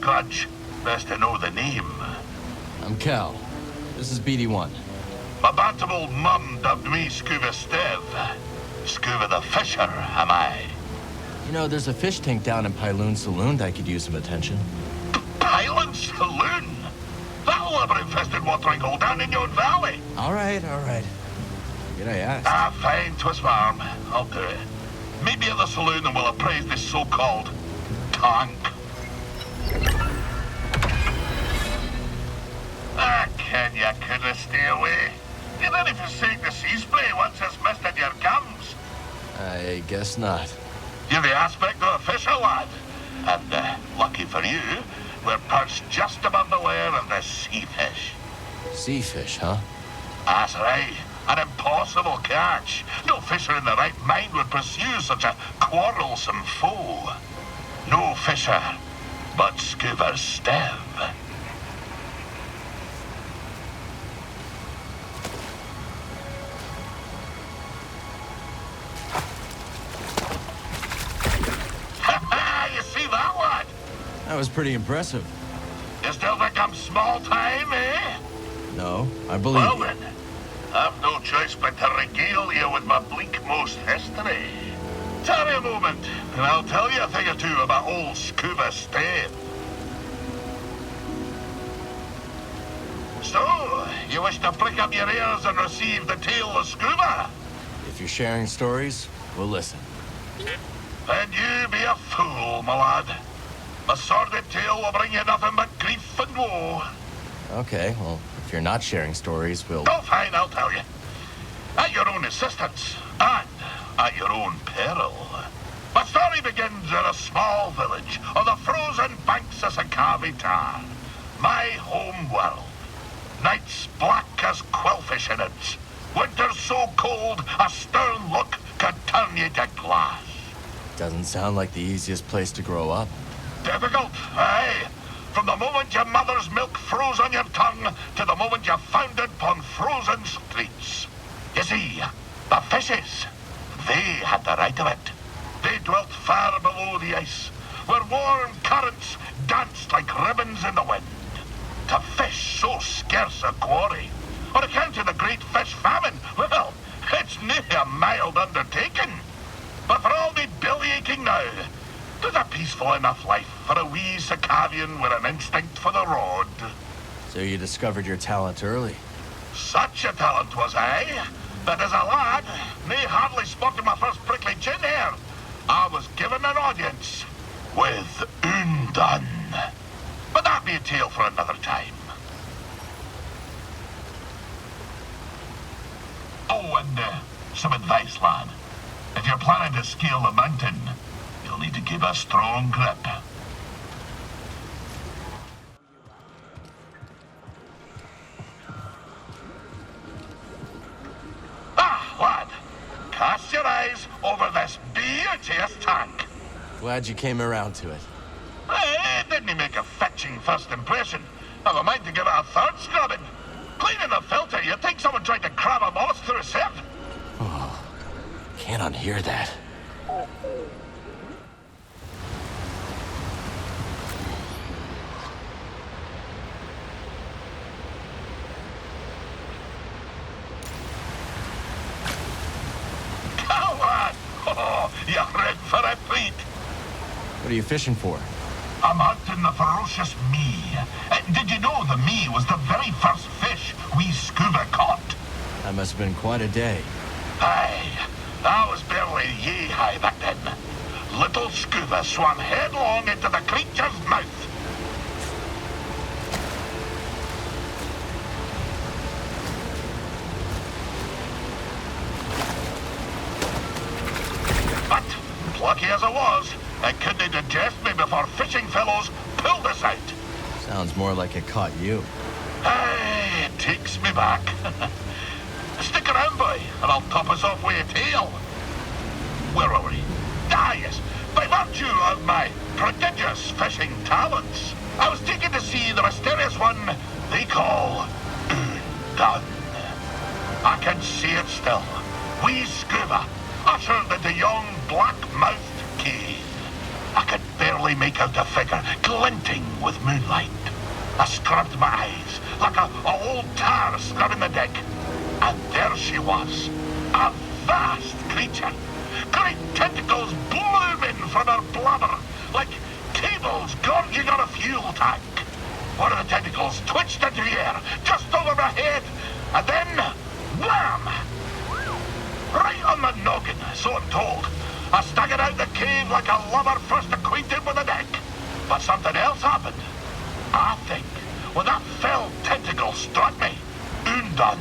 grudge. Best to know the name. I'm Cal. This is BD1. My bantam old mum dubbed me Skoova Stev. Skoova the Fisher, am I? You know, there's a fish tank down in Pyloon Saloon that could use some attention. Pyloon Saloon? That labyrinth-infested watering hole down in your valley. All right. Did I ask? Ah, fine, twist my arm. I'll do it. Meet me at the saloon and we'll appraise this so-called tank. Ken, you couldn't stay away. You didn't forsake the sea spray once it's misted your gums. I guess not. You're the aspect of a fisher, lad. And, lucky for you, we're perched just above the lair of the sea fish. Sea fish, huh? That's right. An impossible catch. No fisher in the right mind would pursue such a quarrelsome foe. No fisher, but Skoova Stev. You see that, lad? That was pretty impressive. You still think I'm small time, eh? No, I believe Well you. then, I've no choice but to regale you with my bleak-most history. Tarry a moment, and I'll tell you a thing or two about old Skoova Stev. So, you wish to prick up your ears and receive the tale of Skoova? If you're sharing stories, we'll listen. Then you be a fool, my lad. My sordid tale will bring you nothing but grief and woe. Okay, well, if you're not sharing stories, we'll... Oh, fine, I'll tell you. At your own insistence, and at your own peril. My story begins in a small village on the frozen banks of Skoova Tar, my home world. Nights black as quillfish in it. Winters so cold, a stern look could turn you to glass. Doesn't sound like the easiest place to grow up. Difficult, aye. From the moment your mother's milk froze on your tongue to the moment you foundered upon frozen streets. You see, the fishes, they had the right of it. They dwelt far below the ice, where warm currents danced like ribbons in the wind. To fish so scarce a quarry, on account of the great fish famine, well, it's near a mild undertaking. But for all me belly-aching now, there's a peaceful enough life for a wee Skovian with an instinct for the rod. So you discovered your talent early. Such a talent was I, that as a lad, me hardly spotted my first prickly chin hair. I was given an audience with Undone. But that be a tale for another time. Oh, and some advice, lad. If you're planning to scale the mountain, you'll need to keep a strong grip. Ah, lad, cast your eyes over this beauteous tank. Glad you came around to it. Didn't he make a fetching first impression? I've a mind to give it a third scrubbing. Cleaning the filter, you'd think someone tried to crab a moth through a sieve. Oh, can't unhear that. Coward! Oh, you're red for a treat. What are you fishing for? I'm hunting the ferocious Mee. Did you know the Mee was the very first fish we Skoova caught? That must have been quite a day. Aye, I was barely yay-high back then. Little Skoova swam headlong into the creature's mouth. But, plucky as I was, I couldn't digest me before fishing fellows pulled us out. Sounds more like it caught you. Aye, it takes me back. Stick around, boy, and I'll top us off with a tale. Where are we? Ah, yes. By virtue of my prodigious fishing talents, I was taken to see the mysterious one they call Undone. I can see it still. Wee Skoova, ushered into yon black-mouthed cave. I could barely dimly make out a figure glinting with moonlight. I scrubbed my eyes like a old tar scrubbing the deck. And there she was, a vast creature. Great tentacles blooming from her blubber, like cables gorging on a fuel tank. One of the tentacles twitched into the air, just over my head, and then, wham! Right on the noggin, so I'm told. I staggered out the cave like a lover first acquainted with a deck. But something else happened. I think when that fell tentacle struck me, Undan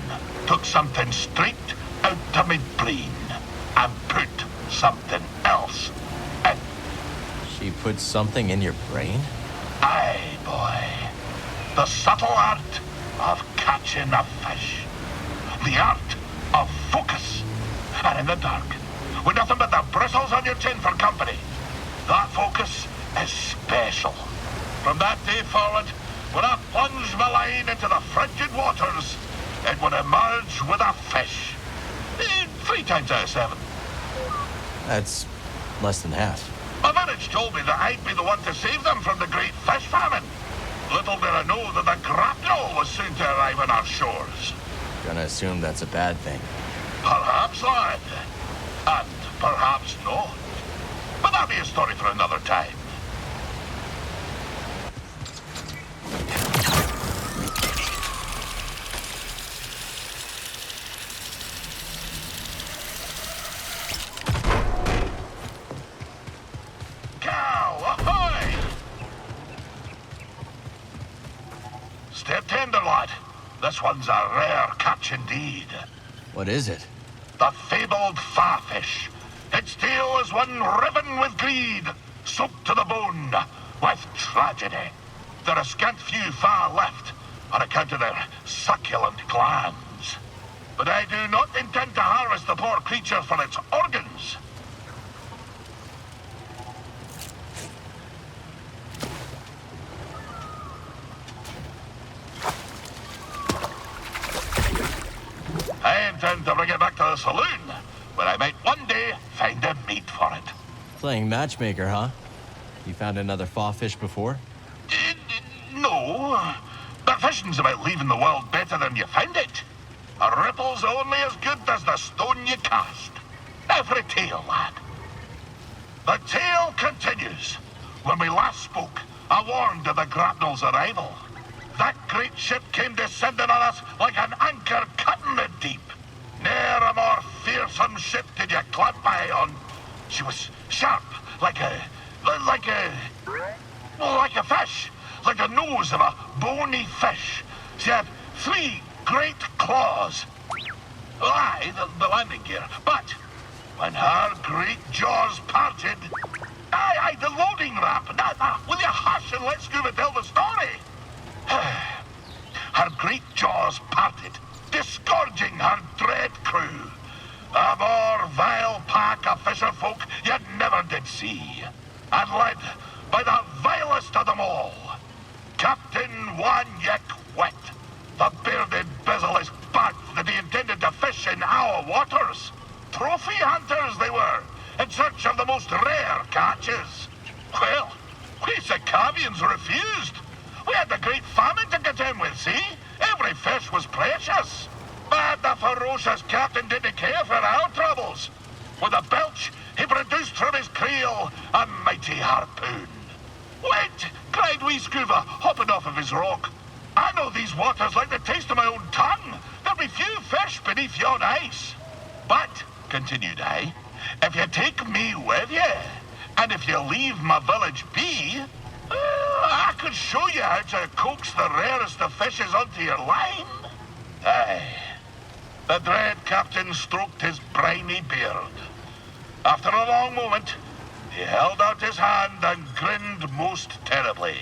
took something straight out of my brain and put something else in. She put something in your brain? Aye, boy. The subtle art of catching a fish. The art of focus. And in the dark, with nothing but the bristles on your chin for company, that focus is special. From that day forward, when I plunged my line into the frigid waters, it would emerge with a fish. 3 times out of 7. That's less than half. My village told me that I'd be the one to save them from the great fish famine. Little did I know that the grapnel was soon to arrive on our shores. Gonna assume that's a bad thing. Perhaps, lad. And perhaps not. But that'll be a story for another time. Cow, ahoy! Step tender, lad. This one's a rare catch indeed. What is it? The fabled Faa fish. Its tail is one riven with greed, soaked to the bone with tragedy. There are scant few Faa left on account of their succulent glands. But I do not intend to harvest the poor creature for its organs. I intend to bring it back to the saloon, where I might one day find a mate for it. Playing matchmaker, huh? You found another Faa fish before? No, but fishing's about leaving the world better than you found it. A ripple's only as good as the stone you cast. Now for a tale, lad. The tale continues. When we last spoke, I warned of the grapnel's arrival. That great ship came descending on us like an anchor cutting the deep. Ne'er a more fearsome ship did you clamp eye on. She was sharp, like a fish, like the nose of a bony fish. She had 3 great claws. Aye, the landing gear. But when her great jaws parted, aye, the loading ramp. Will you hush and let Skoova tell the story? Her great jaws parted, disgorging her dread crew. A more vile pack of fisherfolk you never did see. And led by the vilest of them all, Captain One-Yek Wet, the bearded, bezel-less bat that he intended to fish in our waters. Trophy hunters they were, in search of the most rare catches. Well, we Sakavians refused. We had the great famine to contend with, see? Every fish was precious. But the ferocious captain didn't care for our troubles. With a belch, he produced from his creel a mighty harpoon. Wait, cried wee Skoova, hopping off of his rock. I know these waters like the taste of my own tongue. There'll be few fish beneath yon ice. But, continued I, if you take me with you, and if you leave my village be, I could show you how to coax the rarest of fishes onto your line. Aye. The dread captain stroked his briny beard. After a long moment, he held out his hand and grinned most terribly.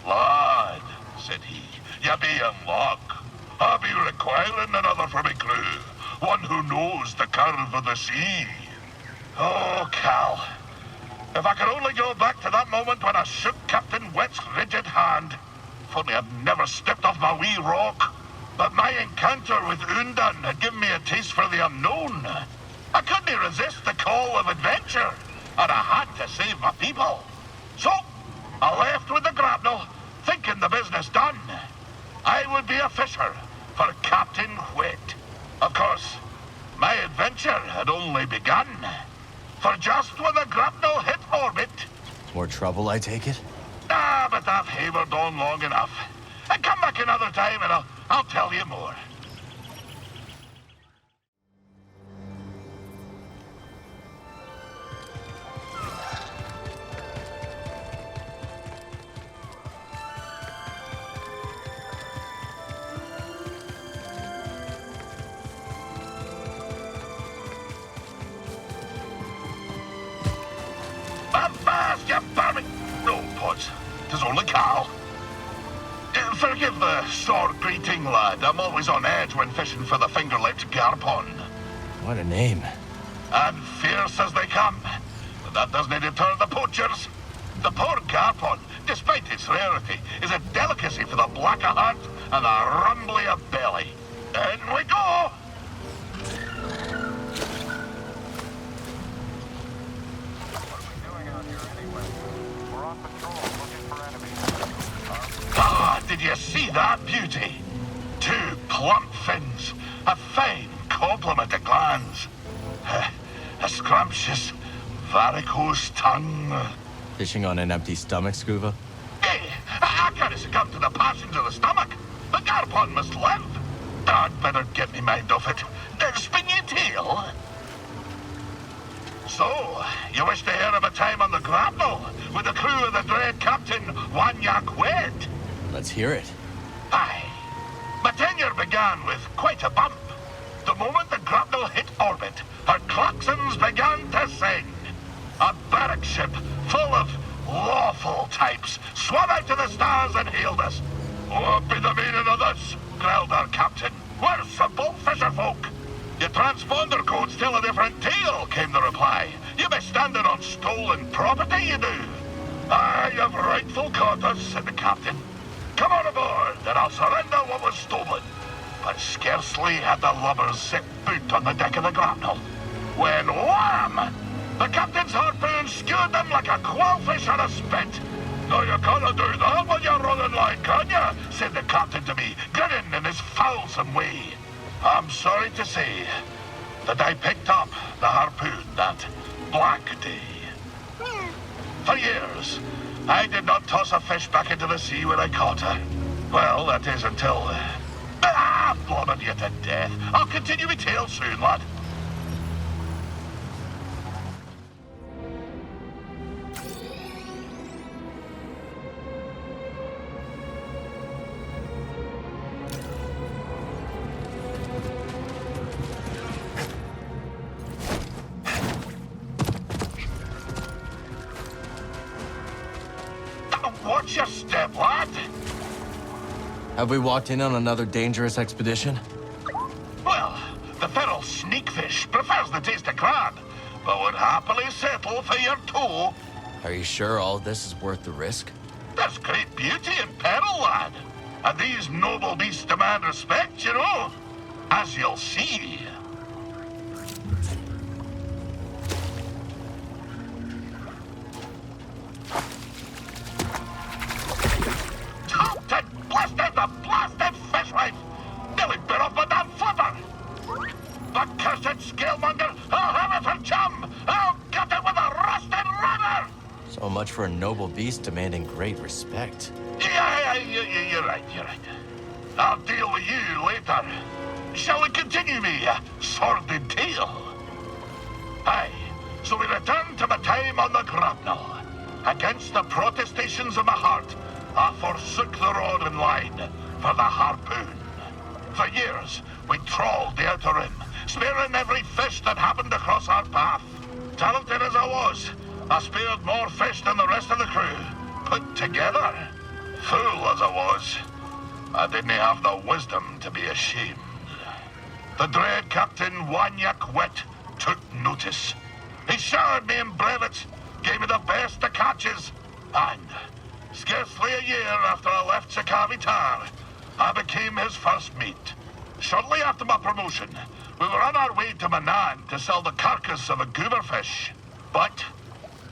Lad, said he, you be in luck. I'll be requiring another for my crew, one who knows the curve of the sea. Oh, Cal. If I could only go back to that moment when I shook Captain Wet's rigid hand. If only I'd never stepped off my wee rock. But my encounter with Undan had given me a taste for the unknown. I couldn't resist the call of adventure, and I had to save my people. So I left with the grapnel, thinking the business done. I would be a fisher for Captain Whet. Of course, my adventure had only begun. For just when the grapnel hit orbit... More trouble, I take it? Ah, but I've havered on long enough. And come back another time and I'll tell you more. Only Carl. Forgive the sore greeting, lad. I'm always on edge when fishing for the Fingerlip Garpon. What a name. And fierce as they come. But that doesn't deter the poachers. The poor Garpon, despite its rarity, is a delicacy for the black of heart and the rumbly of belly. In we go! Ah, did you see that beauty? 2 plump fins, a fine complement of glands, a scrumptious, varicose tongue. Fishing on an empty stomach, Skoova? Hey, I can't succumb to the passions of the stomach. The Garpon must live. I'd better get me mind off it. Spin your tail. So, you wish to hear of a time on the grapnel with the crew of the dread Captain Whet? Let's hear it. Aye. My tenure began with quite a bump. The moment the grapnel hit orbit, her claxons began to sing. A barrack ship full of lawful types swam out to the stars and hailed us. What be the meaning of this? Growled our captain. We're simple fisher folk. Your transponder codes tell a different tale, came the reply. You be standing on stolen property, you do. Aye, you've rightful quarters, said the captain. Come on aboard, and I'll surrender what was stolen. But scarcely had the lubbers set foot on the deck of the grapnel, when wham! The captain's harpoon skewered them like a quailfish on a spit. Now you can't do that when you're running line, can you? Said the captain to me, grinning in his foulsome way. I'm sorry to say that I picked up the harpoon that black day. For years, I did not toss a fish back into the sea when I caught her. Well, that is until... blubbered you to death. I'll continue my tale soon, lad. Watch your step, lad. Have we walked in on another dangerous expedition? Well, the feral Snakefish prefers the taste of crab, but would happily settle for your toe. Are you sure all this is worth the risk? There's great beauty in peril, lad. And these noble beasts demand respect, you know. As you'll see. The blasted fish wife! Nearly bit off my damn flipper! The cursed scalemonger! I'll have it for chum! I'll get it with a rusted rudder! So much for a noble beast demanding great respect. Yeah, you're right. I'll deal with you later. Shall we continue me sordid tale? Aye, so we return to my time on the grapnel. Against the protestations of my heart, I forsook the rod and line for the harpoon. For years, we trawled the outer rim, spearing every fish that happened across our path. Talented as I was, I speared more fish than the rest of the crew, put together. Fool as I was, I didn't have the wisdom to be ashamed. The dread Captain Whet took notice. He showered me in brevets, gave me the best of catches, and... scarcely a year after I left Tar, I became his first mate. Shortly after my promotion, we were on our way to Manan to sell the carcass of a gooberfish. But,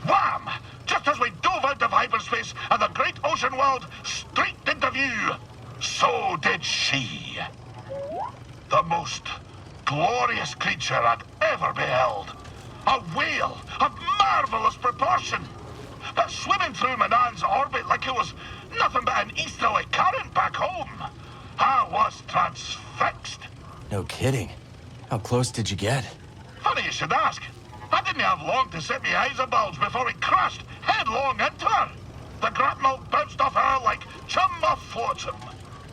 wham! Just as we dove out of hyperspace and the great ocean world straight into view. So did she. The most glorious creature I'd ever beheld. A whale of marvelous proportion. But swimming through Manan's orbit like it was nothing but an easterly current back home. I was transfixed. No kidding. How close did you get? Funny you should ask. I didn't have long to set me eyes abulge before we crashed headlong into her. The grapnel bounced off her like chum off flotsam.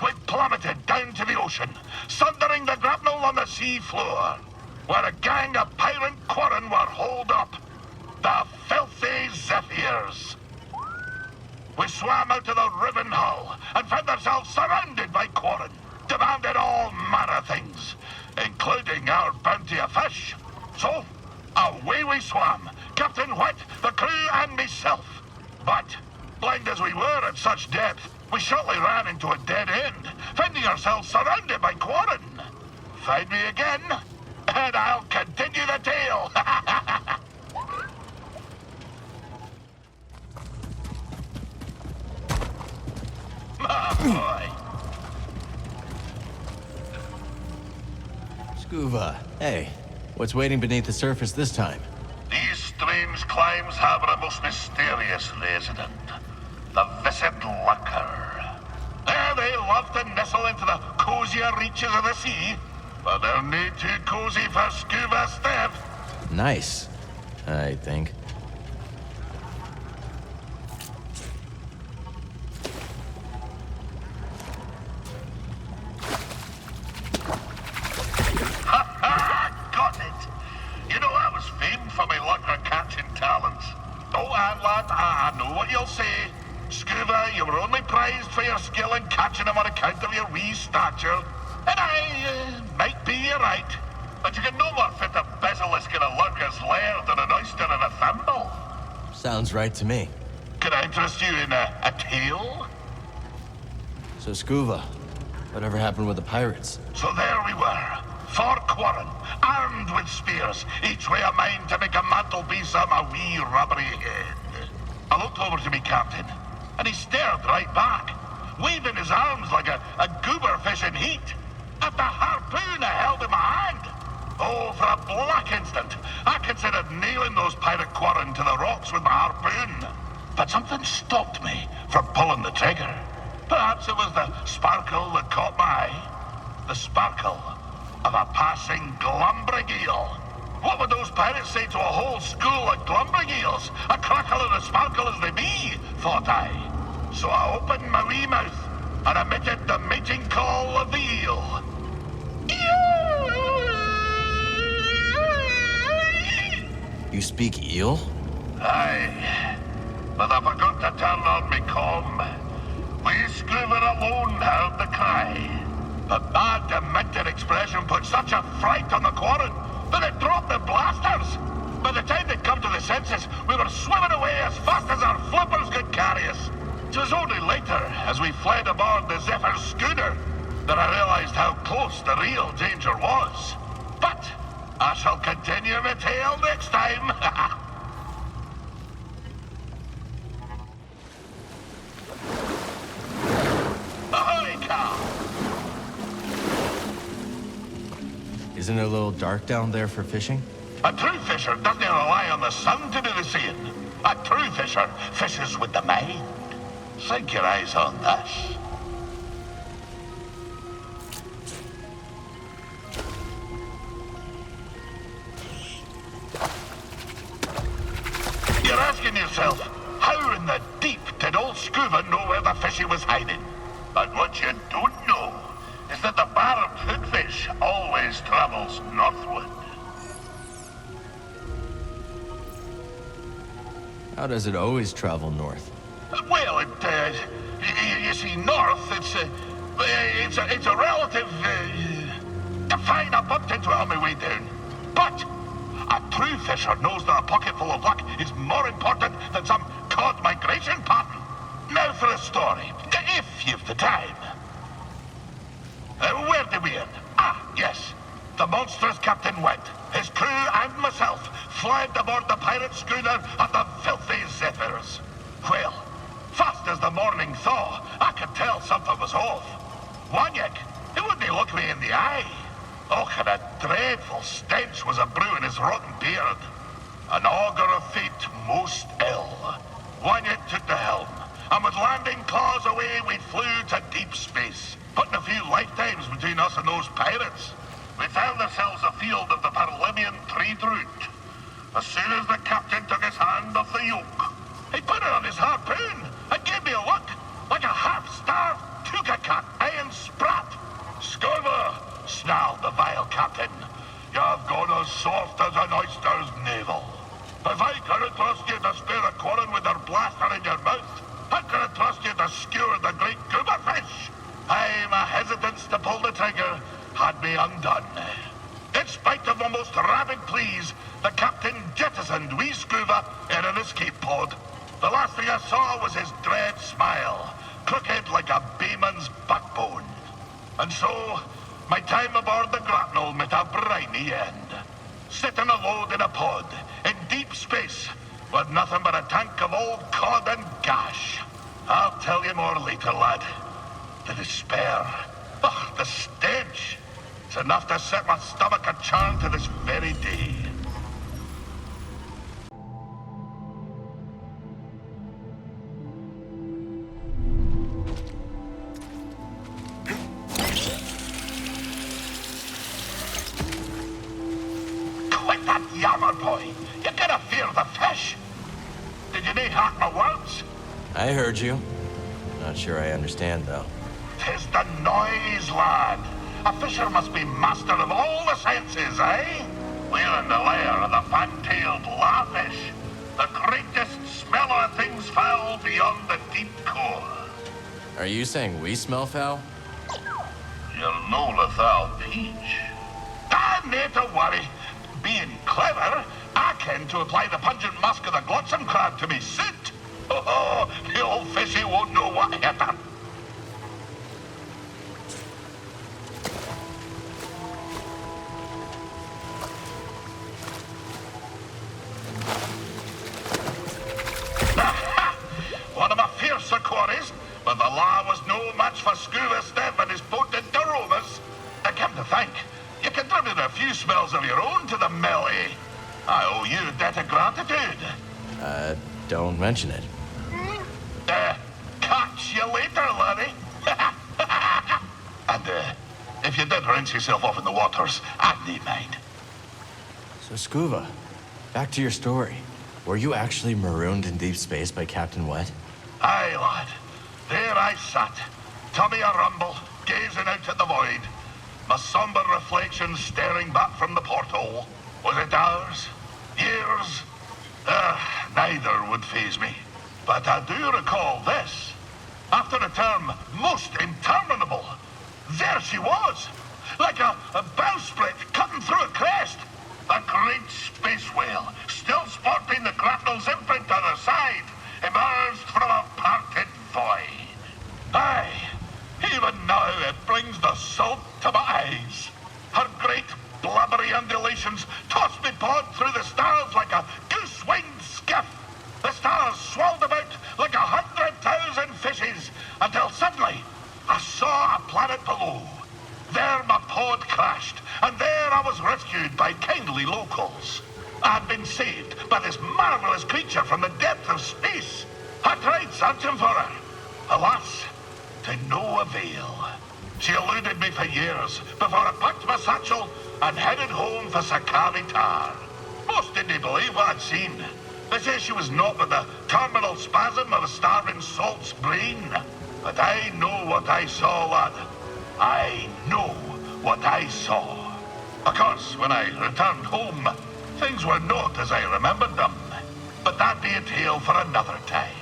We plummeted down to the ocean, sundering the grapnel on the sea floor, where a gang of pirate quarren were holed up. The filthy Zephyrs. We swam out to the riven hull and found ourselves surrounded by quarren, demanded all manner of things, including our bounty of fish. So, away we swam, Captain White, the crew, and myself. But, blind as we were at such depth, we shortly ran into a dead end, finding ourselves surrounded by quarren. Find me again, and I'll continue the tale. My boy. Skoova, hey. What's waiting beneath the surface this time? These strange climes have a most mysterious resident. The Viscid Lurker. They love to nestle into the cozier reaches of the sea, but they're no too cozy for Skoova Steph. Nice, I think. Got it. You know, I was famed for my lurker catching talents. Oh, and lad, I know what you'll say. Skoova, you were only prized for your skill in catching them on account of your wee stature. And I might be right. But you can no more fit a basilisk in a lurker's lair than an oyster in a thimble. Sounds right to me. Could I interest you in a tale? So Skoova, whatever happened with the pirates? So there we were, 4 quarren, armed with spears, each way a mind to make a mantelpiece of my wee rubbery head. I looked over to me captain, and he stared right back, waving his arms like a goober fish in heat. At the harpoon I held in my hand. Oh, for a black instant, I considered nailing those pirate quarren to the rocks with my harpoon. But something stopped me from pulling the trigger. Perhaps it was the sparkle that caught my eye. The sparkle of a passing glumbrig eel. What would those pirates say to a whole school of glumbrig eels? A crackle and a sparkle as they be, thought I. So I opened my wee mouth and emitted the mating call of the eel. You speak eel? Aye, but I forgot to turn on me comm. We Skoova alone heard the cry. But my demented expression put such a fright on the quarren that it dropped the blasters. By the time they'd come to the senses, we were swimming away as fast as our flippers could carry us. It was only later, as we fled aboard the Zephyr's schooner, that I realized how close the real danger was. But I shall continue my tale next time. Ahoy, Cal! Isn't it a little dark down there for fishing? A true fisher doesn't rely on the sun to do the seeing. A true fisher fishes with the mind. Sink your eyes on this. You're asking yourself, how in the deep did old Skoova know where the fishy was hiding? But what you don't know is that the Barbed Hookfish always travels northward. How does it always travel north? Well, you see, north, it's a relative, fine, I bumped into it on my way down. But a true fisher knows that a pocket full of luck is more important than some cod migration pattern. Now for a story, if you've the time. Where did we end? Ah, yes. The monstrous captain went. His crew and myself fled aboard the pirate schooner of the filthy Zephyrs. Well, as the morning thaw, I could tell something was off. Wanyik, he wouldn't look me in the eye. Oh, and a dreadful stench was a brewing his rotten beard. An augur of fate most ill. Wanyik took the helm, and with landing claws away, we flew to deep space, putting a few lifetimes between us and those pirates. We found ourselves afield of the Parlimean trade route. As soon as the captain took his hand off the yoke, he put it on his harpoon and gave me a look, like a half-starved tuka-cat iron sprat. Skoova, snarled the vile captain. You've gone as soft as an oyster's navel. If I couldn't trust you to spare a quarren with your blaster in your mouth, how can I trust you to skewer the great Goober fish? My hesitance to pull the trigger had me undone. In spite of my most rabid pleas, the captain jettisoned wee Skoova in an escape pod. The last thing I saw was his dread smile, crooked like a bayman's backbone. And so, my time aboard the grapnel met a briny end. Sitting alone in a pod, in deep space, with nothing but a tank of old cod and gash. I'll tell you more later, lad. The despair. Ugh, the stench. It's enough to set my stomach a churn to this very day. Quit that yammer, boy. You gotta fear the fish. Did you not hear my words? I heard you. Not sure I understand, though. 'Tis the noise, lad. A fisher must be master of all the senses, eh? We're in the lair of the Fantailed Laa fish, the greatest smeller of things foul beyond the deep core. Are you saying we smell foul? You're no lethal peach. Nae to worry. Being clever, I can to apply the pungent musk of the Glottsamcrab to me suit. Oh, the old fishy won't know what hit her. One of my fiercer quarries, but the Laa was no match for Skoova Step and his potent aromas. I come to think, you contributed a few smells of your own to the melee. I owe you a debt of gratitude. Don't mention it. Catch you later, laddie. And, if you did rinse yourself off in the waters, I'd need mind. So, Skoova, back to your story. Were you actually marooned in deep space by Captain Wet? Aye, lad. There I sat, tummy a-rumble, gazing out at the void. My somber reflection staring back from the porthole. Was it hours? Years? Neither would faze me. But I do recall this. After a term most interminable, there she was, like a bowsprit cutting through a crest. A great space whale, still sporting the grapnel's imprint on her side, emerged from a parted void. Aye, even now it brings the salt to my eyes. Her great blubbery undulations tossed me pod through the stars like a goose-winged skiff. The stars swirled about like 100,000 fishes until suddenly I saw a planet below. There my pod crashed, and there I was rescued by kindly locals. I had been saved by this marvelous creature from the depth of space. I tried searching for her. Alas, to no avail. She eluded me for years before I packed my satchel and headed home for Sakari Tar. Most didn't believe what I'd seen. They say she was not but the terminal spasm of a starving salt's brain. But I know what I saw, lad. I know what I saw. Of course, when I returned home, things were not as I remembered them. But that'd be a tale for another time.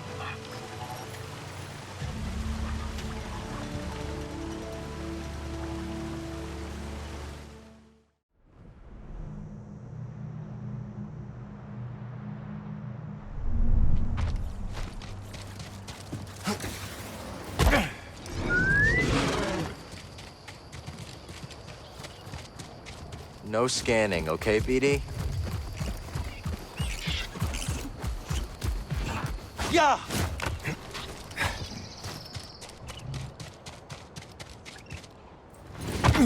No scanning, okay, BD? Yeah! Hey,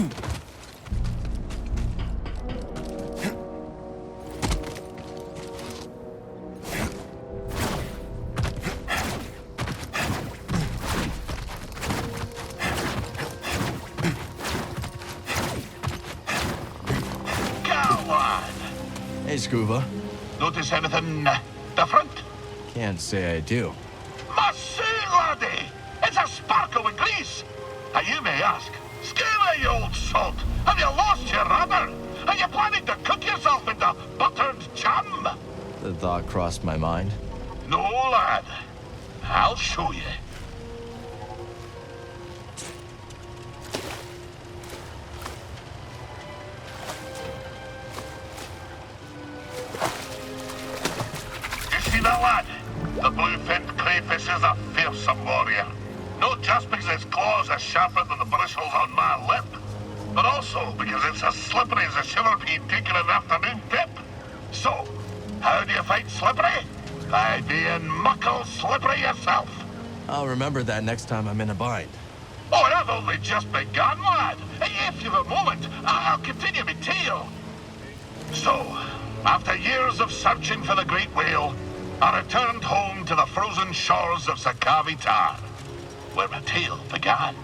Skoova. Notice anything different? Can't say I do. Must see, laddie! It's a sparkle with grease! And you may ask, Skoova, you old salt, have you lost your rudder? Are you planning to cook yourself into buttered jam? The thought crossed my mind. No, lad. I'll show you. That lad, the blue-finned crayfish is a fearsome warrior. Not just because its claws are sharper than the bristles on my lip, but also because it's as slippery as a shiver pea taking an afternoon dip. So, how do you fight slippery? By being muckle slippery yourself. I'll remember that next time I'm in a bind. Oh, and I've only just begun, lad. If you've a moment, I'll continue my tale. So, after years of searching for the great whale, I returned home to the frozen shores of Skoova, where my tale began.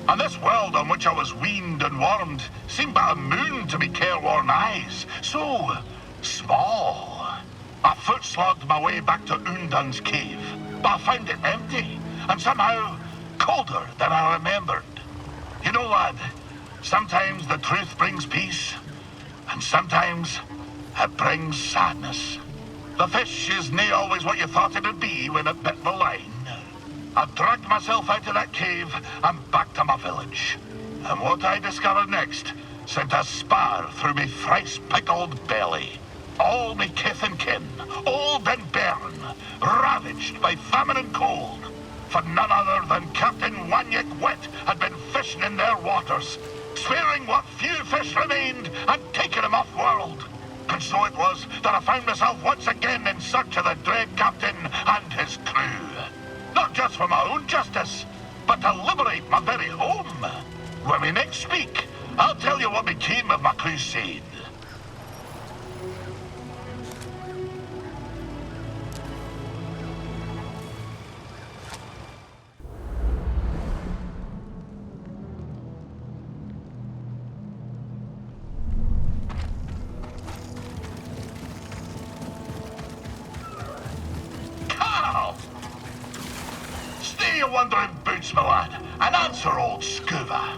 And this world on which I was weaned and warmed seemed but a moon to me careworn eyes. So small. I foot-slogged my way back to Undun's cave, but I found it empty, and somehow colder than I remembered. You know, lad, sometimes the truth brings peace, and sometimes it brings sadness. The fish is nae always what you thought it'd be when it bit the line. I dragged myself out of that cave and back to my village. And what I discovered next sent a spar through me thrice-pickled belly. All me kith and kin, old and bairn, ravaged by famine and cold. For none other than Captain Wanyik Wet had been fishing in their waters, sparing what few fish remained and taking them off-world. And so it was that I found myself once again in search of the dread captain and his crew. Not just for my own justice, but to liberate my very home. When we next speak, I'll tell you what became of my crusade. Wandering boots, my lad, and answer old Skoova.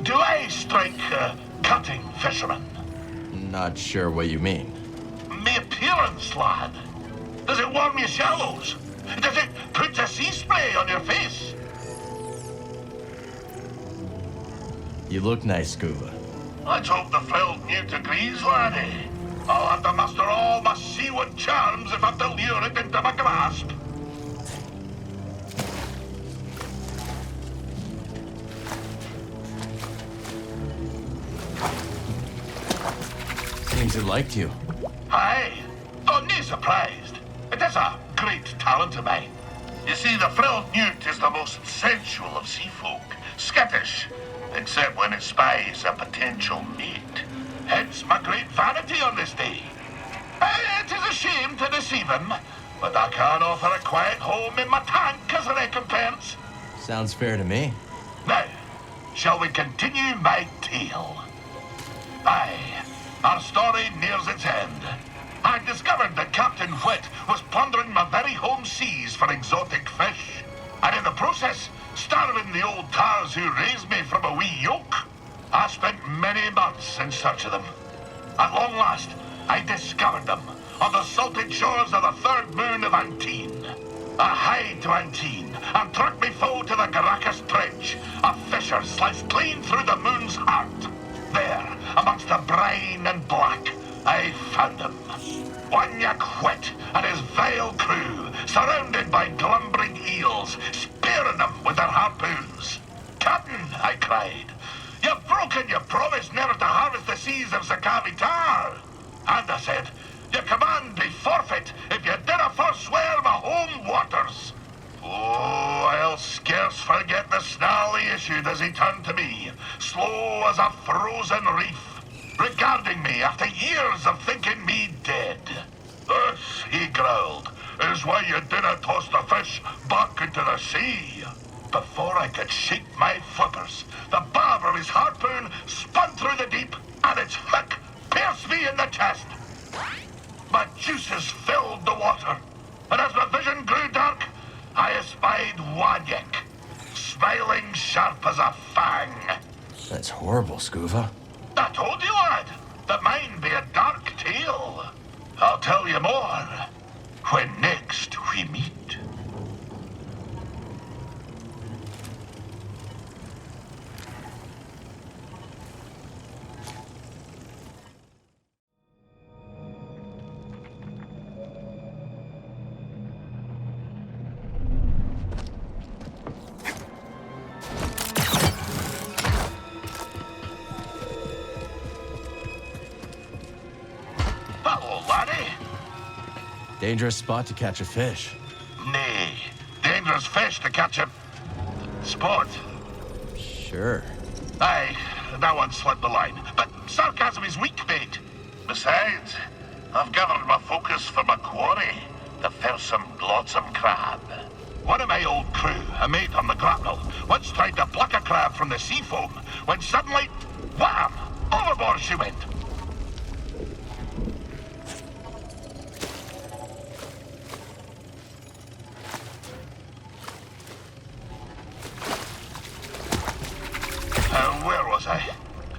Do I strike cutting, fisherman? Not sure what you mean. Me appearance, lad. Does it warm your shallows? Does it put a sea spray on your face? You look nice, Skoova. Let's hope the Frilled Newt agrees, laddie. I'll have to muster all my seaward charms if I'm to lure it into my grasp. Seems it liked you. Aye. Oh, nae surprised. It is a great talent of mine. You see, the Frilled Newt is the most sensual of sea folk. Skittish, except when it spies a potential mate. Hence my great vanity on this day. It is a shame to deceive him, but I can offer a quiet home in my tank as a recompense. Sounds fair to me. Now, shall we continue my tale? Aye. Our story nears its end. I discovered that Captain Whet was plundering my very home seas for exotic fish. And in the process, starving the old tars who raised me from a wee yoke. I spent many months in search of them. At long last, I discovered them on the salted shores of the third moon of Antine. I hied to Antine and took me foe to the Garacus Trench, a fissure sliced clean through the moon's heart. There, amongst the brine and black, I found him. Wanyik Whet and his vile crew, surrounded by glumbering eels, spearing them with their harpoons. Captain, I cried, you've broken your promise never to harvest the seas of Skoova. And I said, your command be forfeit if you dinna forswear my home waters. Oh, I'll skin scarce forget the snarl he issued as he turned to me, slow as a frozen reef, regarding me after years of thinking me dead. "This," he growled, "is why you dinna toss the fish back into the sea." Before I could shake my flippers, the barb of his harpoon spun through the deep, and its hook pierced me in the chest. My juices filled the water, and as my vision grew dark, I espied Wanyek, smiling sharp as a fang. That's horrible, Skoova. I told you, lad, that mine be a dark tale. I'll tell you more when next we meet. Hello, laddie. Dangerous spot to catch a fish. Nay, dangerous fish to catch a spot. Sure. Aye, that one slipped the line. But sarcasm is weak bait. Besides, I've gathered my focus for my quarry, the fearsome Glottsamcrab. One of my old crew, a mate on the grapnel, once tried to pluck a crab from the sea foam, when suddenly, wham! Overboard she went. Where was I?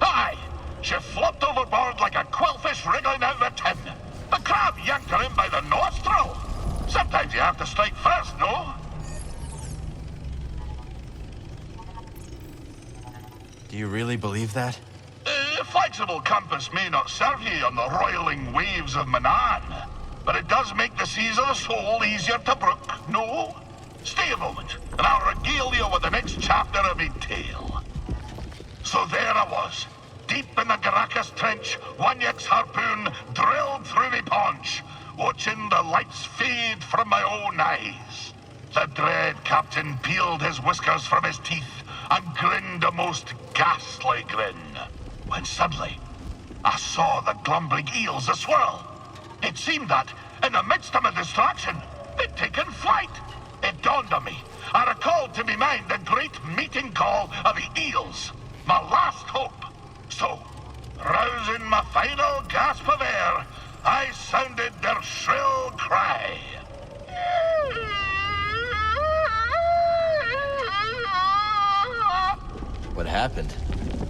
Aye! She flopped overboard like a quillfish wriggling out of a tin. The crab yanked her in by the nostril. Sometimes you have to strike first, no? Do you really believe that? Flexible compass may not serve ye on the roiling waves of Manan, but it does make the seas of the soul easier to brook, no? Stay a moment, and I'll regale you with the next chapter of me tale. So there I was, deep in the Garacus trench, Wanyek's harpoon drilled through me paunch, watching the lights fade from my own eyes. The dread captain peeled his whiskers from his teeth and grinned a most ghastly grin, when suddenly I saw the glumbering eels a-swirl. It seemed that, in the midst of my distraction, they'd taken flight. It dawned on me. I recalled to me mind the great meeting call of the eels. My last hope. So, rousing my final gasp of air, I sounded their shrill cry. What happened?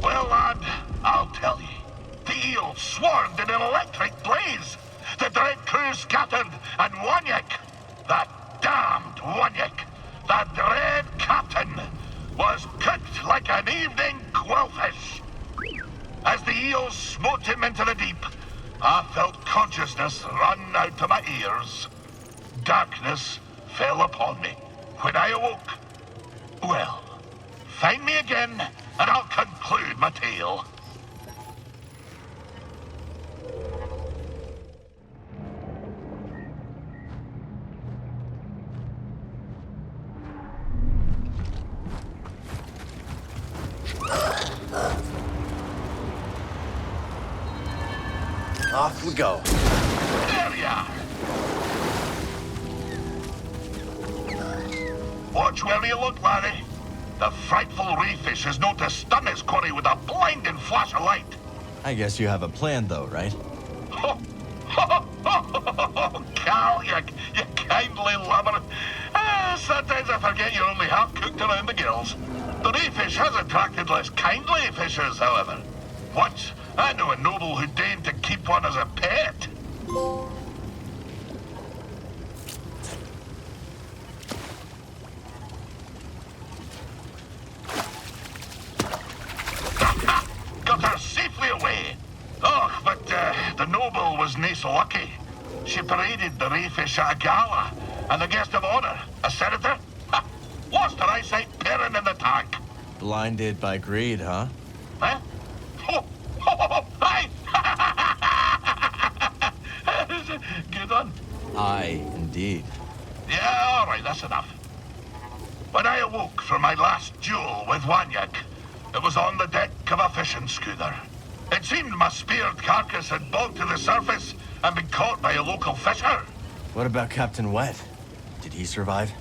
Well, lad, I'll tell ye. The eels swarmed in an electric blaze. The dread crew scattered, and Wanyek, that damned Wanyek, that dread captain, was cooked like an evening quillfish. As the eels smote him into the deep, I felt consciousness run out to my ears. Darkness fell upon me. When I awoke, well, find me again, and I'll conclude my tale. Off we go. There you are. Watch where you look, laddie. The frightful Rayfish is known to stun his quarry with a blinding flash of light. I guess you have a plan, though, right? Cal, you kindly lover. Sometimes I forget you're only half cooked around the gills. The Rayfish has attracted less kindly fishers, however. Once, I knew a noble who deigned to keep one as a pet. Got her safely away. Oh, but the noble was nae so lucky. She paraded the Rayfish at a gala, and the guest of honor, a senator, lost her eyesight pairing in the tank. Blinded by greed, huh? Huh? Aye! Good one. Aye, indeed. Yeah, all right, that's enough. When I awoke from with Wanyak. It was on the deck of a fishing schooner. It seemed my speared carcass had bogged to the surface and been caught by a local fisher. What about Captain Wet? Did he survive?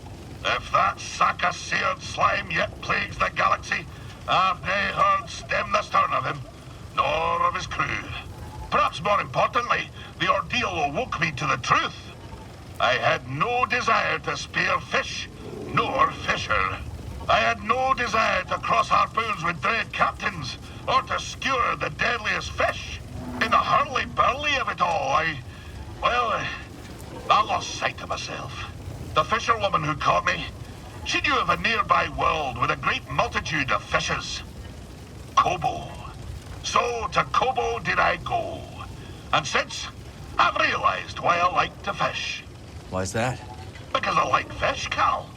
If that sack of seared slime yet plagues the galaxy, I've nae heard stem the stern of him, nor of his crew. Perhaps more importantly, the ordeal awoke me to the truth. I had no desire to spear fish, nor fisher. I had no desire to cross harpoons with dread captains, or to skewer the deadliest fish. In the hurly-burly of it all, I lost sight of myself. The fisherwoman who caught me, she knew of a nearby world with a great multitude of fishes. Kobo. So to Kobo did I go. And since, I've realized why I like to fish. Why's that? Because I like fish, Cal.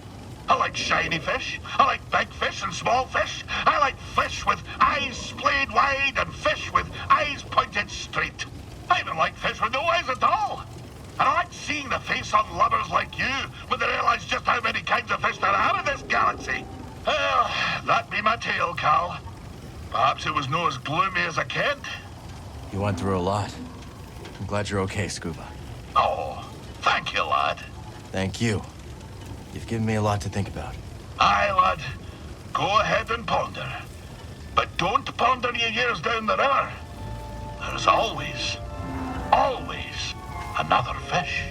I like shiny fish. I like big fish and small fish. I like fish with eyes splayed wide and fish with eyes pointed straight. I even like fish with no eyes at all. And I like seeing the face on lubbers like you when they realize just how many kinds of fish there are in this galaxy. Well, that be my tale, Cal. Perhaps it was no as gloomy as I kent. You went through a lot. I'm glad you're okay, Skoova. Oh, thank you, lad. Thank you. You've given me a lot to think about. Aye, lad. Go ahead and ponder. But don't ponder your years down the river. There's always another fish.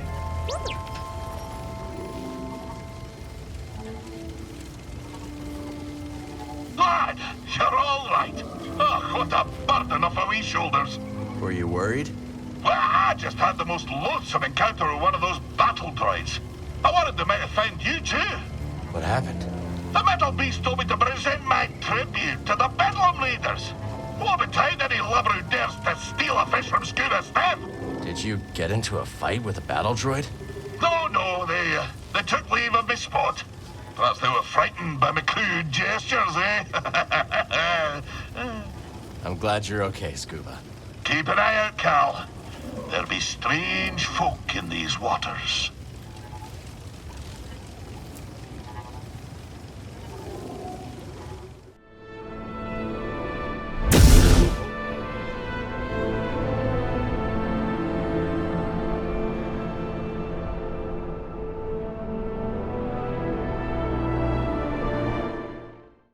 Lad, you're all right. Oh, what a burden off our wee shoulders. Were you worried? Well, I just had the most loathsome encounter with one of those battle droids. I wanted they might have found you too. What happened? The metal beast told me to present my tribute to the Bedlam Raiders. Woe betide any lover who dares to steal a fish from Skoova's staff. Did you get into a fight with a battle droid? No, they took leave of me spot. Perhaps they were frightened by my crude gestures, eh? I'm glad you're okay, Skoova. Keep an eye out, Cal. There be strange folk in these waters.